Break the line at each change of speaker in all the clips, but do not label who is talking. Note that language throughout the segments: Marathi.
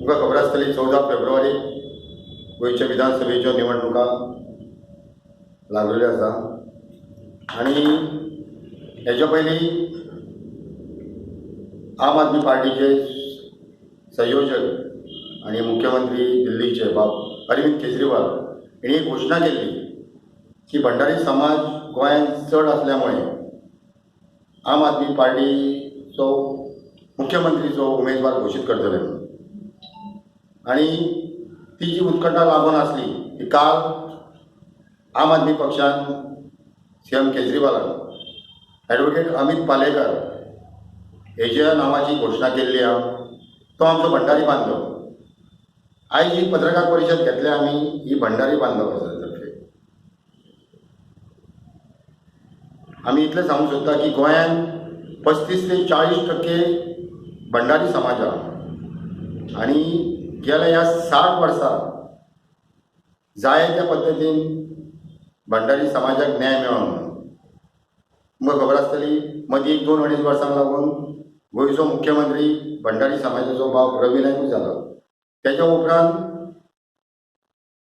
तुमकां खबर आसतली 14 फेब्रुवारी गोंयच्या विधानसभेच्यो निवडणुका लागलेल्यो आसा आनी हेच्या पयलीं आम आदमी पार्टीचे संयोजक आनी मुख्यमंत्री दिल्लीचे बाब अरविंद केजरीवाल हांणी एक घोशणा केल्ली की भंडारी समाज गोंयांत चड आसल्यामुळे आम आदमी पार्टीचो मुख्यमंत्रीचो उमेदवार घोशीत करतले आनी ती जी उत्कंठा लागून आसली ती काल आम आदमी पक्षान सीएम केजरीवालान एडवोकेट अमित पालेकर हेज्या नांवाची घोशणा केल्ली आहा. तो आमचो भंडारी बांधव. आयज ही पत्रकार परिशद घेतल्या आमी ही भंडारी बांधव तर्फे. आमी इतलें सांगूंक सोदता की गोंयांत 35 ते 40% भंडारी समाज आहा आनी गेल्या ह्या 60 वर्सां जाय त्या पद्दतीन भंडारी समाजाक न्याय मेळोना. तुमकां खबर आसतली मदीं 2-2.5 वर्सांक लागून गोंयचो मुख्यमंत्री भंडारी समाजाचो भाव रवी नायकूय जालो. तेच्या उपरांत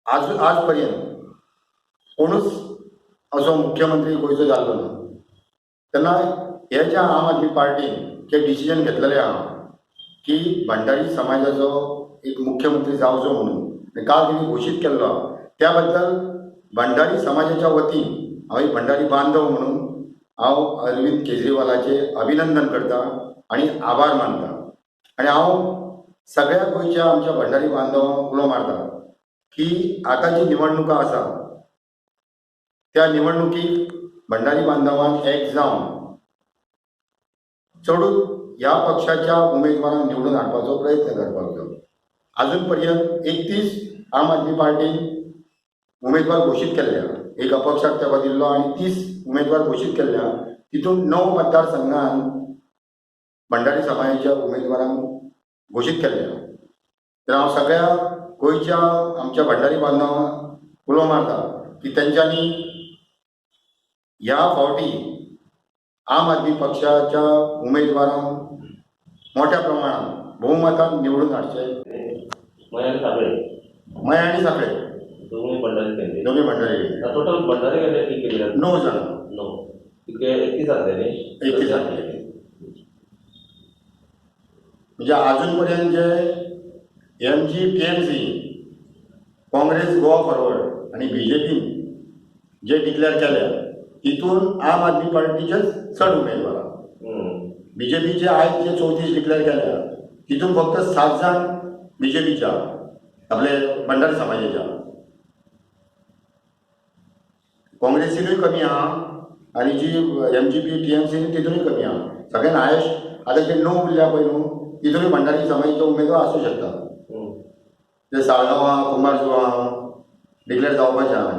आज पर्यंत कोणूच असो मुख्यमंत्री गोंयचो जाल्लो ना. तेन्ना हे ज्या आम आदमी पार्टीन जे डिसिजन घेतलेलें आहा की भंडारी समाजाचो एक मुख्यमंत्री जावचो म्हणून काल तिणी घोशीत केल्लो आहा त्या बद्दल भंडारी समाजाच्या वतीन हांव भंडारी बांधव म्हणून हांव अरविंद केजरीवालाचे अभिनंदन करता आनी आभार मानता. आनी हांव सगळ्या गोंयच्या आमच्या भंडारी बांधवांक उलो मारता की आतां जी निवडणुका आसा त्या निवडणुकीक भंडारी बांधवांक एक जावन चडूच ह्या पक्षाच्या उमेदवारांक निवडून हाडपाचो प्रयत्न करपाक जाय. आजून पर्यंत 31 आम आदमी पार्टीन उमेदवार घोशीत केल्ल्या. एक अपक्षाक तेको दिल्लो आनी 30 उमेदवार घोशीत केल्ल्या. तितून 9 मतदारसंघान भंडारी समाजाच्या उमेदवारांक घोशीत केल्ल्या. तर हांव सगळ्या गोंयच्या आमच्या भंडारी बांधवांक उलो मारता की तेंच्यांनी ह्या फावटी आम आदमी पक्षाच्या उमेदवारांक मोठ्या प्रमाणात भोवमतान निवडून हाडचे. मय आनी साखळे दोन्ही भंडारी
टोटल भंडारी
9 जाण
31
जातले. म्हणजे अजून पर्यंत जे MG TMC Congress Goa forward आणि BJP जे डिक्लेअर केल्या तितून आम आदमी पार्टीचेच चड उमेदवार. BJPचे आयज जे 34 डिक्लेअर केल्या तितून फक्त 7 जाण BJPच्या आपले भंडारी समाजाच्या. काँग्रेसीनूय कमी आहा आनी जी MGP TMC तितूनय कमी आहा. सगळ्यान हायेस्ट आतां जे 9 उरल्या पळय न्हू तितूनय भंडारी समाजाचो उमेदवार आसूं शकता. जे साळगांवां कुंभारजुवां डिक्लेअर जावपाचें आहा.